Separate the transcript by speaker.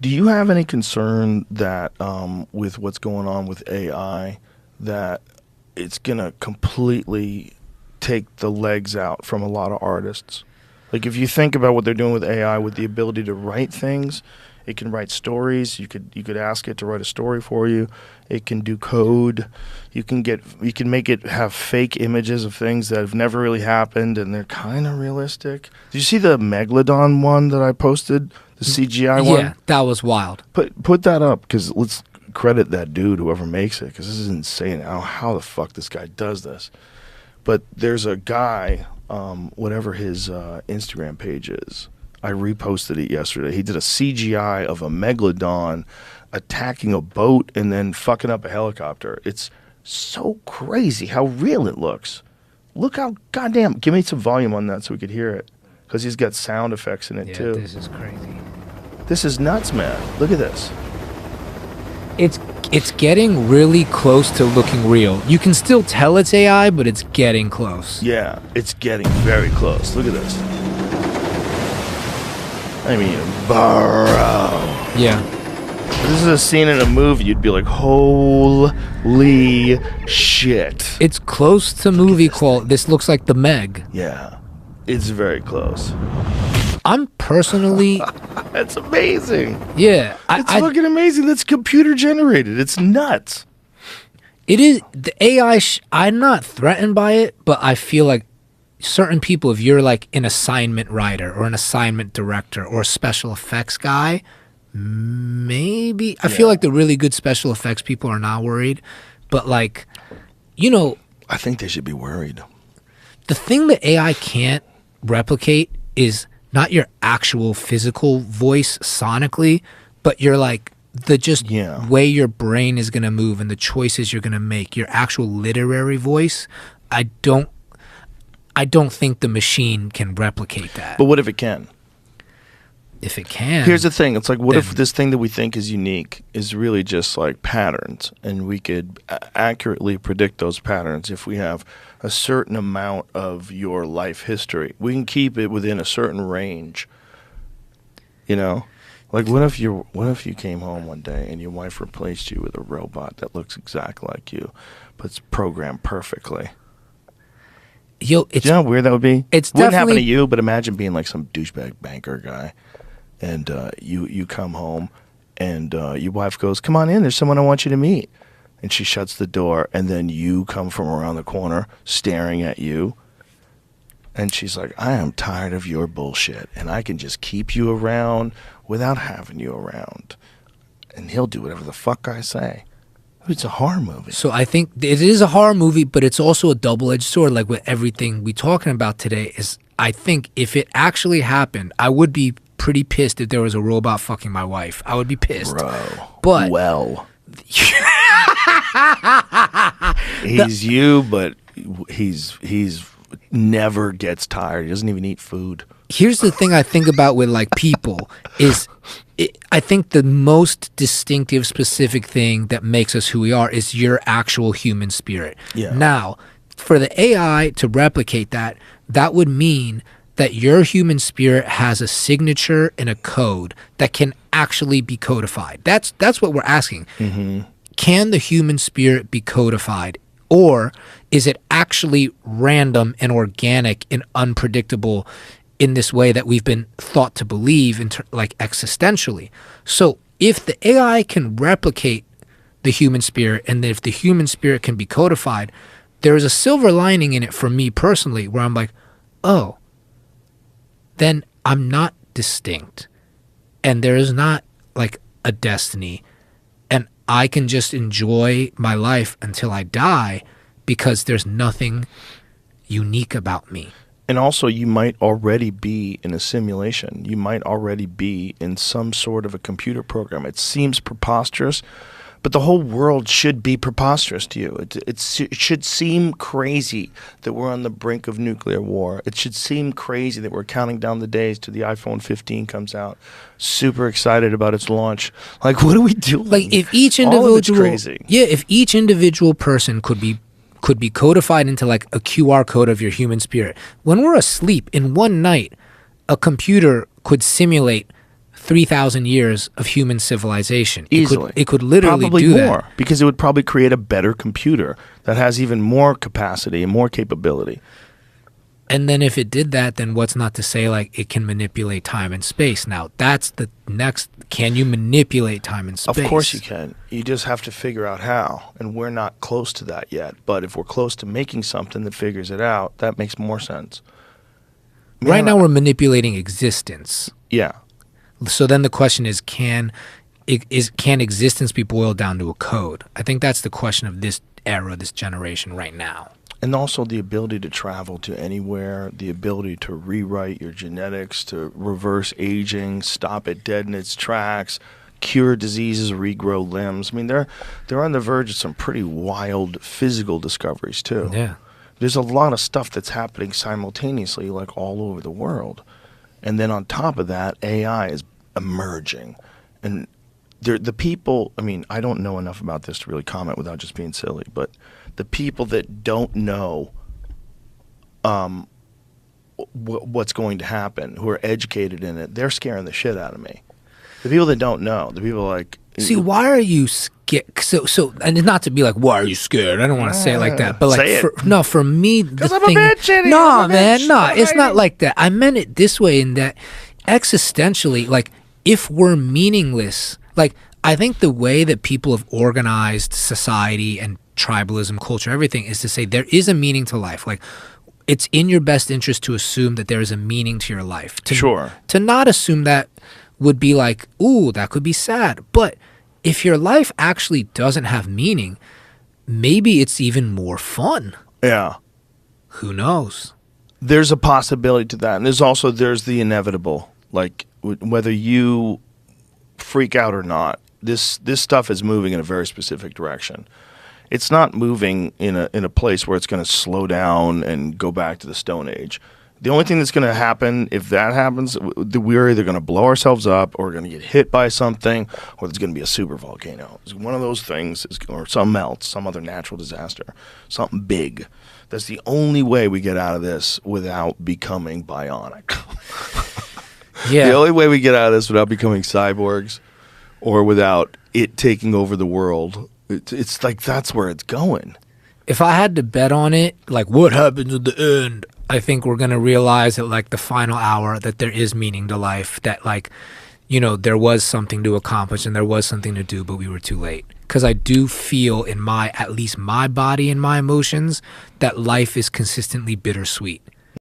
Speaker 1: Do you have any concern that with what's going on with AI, that it's going to completely take the legs out from a lot of artists? Like if you think about what they're doing with AI, with the ability to write things, it can write stories. You could ask it to write a story for you. It can do code. You can make it have fake images of things that have never really happened, and they're kind of realistic. Did you see the Megalodon one that I posted? The CGI one?
Speaker 2: Yeah, that was wild.
Speaker 1: Put that up, because let's credit that dude, whoever makes it, because this is insane. I don't know how the fuck this guy does this. But there's a guy, whatever his Instagram page is, I reposted it yesterday. He did a CGI of a megalodon attacking a boat and then fucking up a helicopter. It's so crazy how real it looks. Look how goddamn. Give me some volume on that so we could hear it, because he's got sound effects in it too.
Speaker 2: This is crazy.
Speaker 1: This is nuts, man. Look at this.
Speaker 2: It's getting really close to looking real. You can still tell it's AI, but it's getting close.
Speaker 1: Yeah, it's getting very close. Look at this. I mean, bro.
Speaker 2: Yeah.
Speaker 1: If this is a scene in a movie, you'd be like, holy shit.
Speaker 2: It's close to movie quality. This looks like the Meg.
Speaker 1: Yeah, it's very close.
Speaker 2: I'm personally...
Speaker 1: That's amazing.
Speaker 2: Yeah.
Speaker 1: It's fucking amazing. That's computer generated. It's nuts.
Speaker 2: It is. The AI, I'm not threatened by it, but I feel like certain people, if you're like an assignment writer or an assignment director or a special effects guy, maybe. I feel like the really good special effects people are not worried. But like, you know.
Speaker 1: I think they should be worried.
Speaker 2: The thing that AI can't replicate is not your actual physical voice sonically, but you're like the way your brain is going to move and the choices you're going to make, your actual literary voice. I don't think the machine can replicate that.
Speaker 1: But what if it can?
Speaker 2: If it can.
Speaker 1: Here's the thing. It's like, what if this thing that we think is unique is really just like patterns, and we could accurately predict those patterns if we have a certain amount of your life history. We can keep it within a certain range. You know? Like, what if you came home one day and your wife replaced you with a robot that looks exactly like you, but it's programmed perfectly?
Speaker 2: Yo,
Speaker 1: you know how weird that would be?
Speaker 2: It's
Speaker 1: wouldn't happen to
Speaker 2: definitely
Speaker 1: you, but imagine being like some douchebag banker guy, and you come home, and your wife goes, "Come on in, there's someone I want you to meet," and she shuts the door, and then you come from around the corner staring at you, and she's like, "I am tired of your bullshit, and I can just keep you around without having you around," and he'll do whatever the fuck I say. It's a horror movie.
Speaker 2: So I think it is a horror movie, but it's also a double-edged sword. Like with everything we're talking about today, is I think if it actually happened, I would be pretty pissed if there was a robot fucking my wife. I would be pissed.
Speaker 1: Bro.
Speaker 2: But
Speaker 1: he's you, but he's never gets tired. He doesn't even eat food.
Speaker 2: Here's the thing I think about with like people is I think the most distinctive specific thing that makes us who we are is your actual human spirit.
Speaker 1: Yeah.
Speaker 2: Now, for the AI to replicate that, that would mean that your human spirit has a signature and a code that can actually be codified. That's what we're asking.
Speaker 1: Mm-hmm.
Speaker 2: Can the human spirit be codified? Or is it actually random and organic and unpredictable in this way that we've been thought to believe, like existentially? So if the AI can replicate the human spirit, and if the human spirit can be codified, there is a silver lining in it for me personally, where I'm like, oh, then I'm not distinct, and there is not like a destiny, and I can just enjoy my life until I die because there's nothing unique about me.
Speaker 1: And also, you might already be in a simulation. You might already be in some sort of a computer program. It seems preposterous, but the whole world should be preposterous to you. It should seem crazy that we're on the brink of nuclear war. It should seem crazy that we're counting down the days till the iPhone 15 comes out. Super excited about its launch. Like, what are we doing?
Speaker 2: Like, if each individual,
Speaker 1: all of it's crazy.
Speaker 2: Yeah, if each individual person could be codified into like a QR code of your human spirit. When we're asleep in one night, a computer could simulate 3,000 years of human civilization.
Speaker 1: Easily.
Speaker 2: It could literally
Speaker 1: probably
Speaker 2: do
Speaker 1: more,
Speaker 2: that.
Speaker 1: because it would probably create a better computer that has even more capacity and more capability.
Speaker 2: And then if it did that, then what's not to say like it can manipulate time and space? Now, that's the next. Can you manipulate time and space?
Speaker 1: Of course you can. You just have to figure out how. And we're not close to that yet. But if we're close to making something that figures it out, that makes more sense.
Speaker 2: Right now we're manipulating existence.
Speaker 1: Yeah.
Speaker 2: So then the question is, can existence be boiled down to a code? I think that's the question of this era, this generation right now.
Speaker 1: And also the ability to travel to anywhere, the ability to rewrite your genetics, to reverse aging, stop it dead in its tracks, cure diseases, regrow limbs. I mean, they're on the verge of some pretty wild physical discoveries too.
Speaker 2: Yeah.
Speaker 1: There's a lot of stuff that's happening simultaneously, like all over the world. And then on top of that, AI is emerging. And the people, I mean, I don't know enough about this to really comment without just being silly, but the people that don't know what's going to happen, who are educated in it, they're scaring the shit out of me. The people that don't know, the people like...
Speaker 2: See, why are you scared? So, and not to be like, why are you scared? I don't want to say it like that. But like, for me,
Speaker 1: because I'm a bitch, idiot.
Speaker 2: No, man, no, it's not like that. I meant it this way, in that existentially, like, if we're meaningless, like, I think the way that people have organized society and tribalism, culture, everything, is to say there is a meaning to life. Like, it's in your best interest to assume that there is a meaning to your life.
Speaker 1: Sure.
Speaker 2: To not assume that would be like, ooh, that could be sad. But if your life actually doesn't have meaning, maybe it's even more fun.
Speaker 1: Yeah.
Speaker 2: Who knows?
Speaker 1: There's a possibility to that. And there's the inevitable. Like, whether you freak out or not, this stuff is moving in a very specific direction. It's not moving in a place where it's going to slow down and go back to the Stone Age. The only thing that's going to happen, if that happens, we're either going to blow ourselves up, or we're going to get hit by something, or there's going to be a super volcano. One of those things, or something else, some other natural disaster, something big. That's the only way we get out of this without becoming bionic.
Speaker 2: Yeah.
Speaker 1: The only way we get out of this without becoming cyborgs, or without it taking over the world, it's like that's where it's going.
Speaker 2: If I had to bet on it, like what happens at the end, I think we're going to realize at like the final hour that there is meaning to life, that like, you know, there was something to accomplish and there was something to do, but we were too late. Because I do feel in at least my body and my emotions, that life is consistently bittersweet.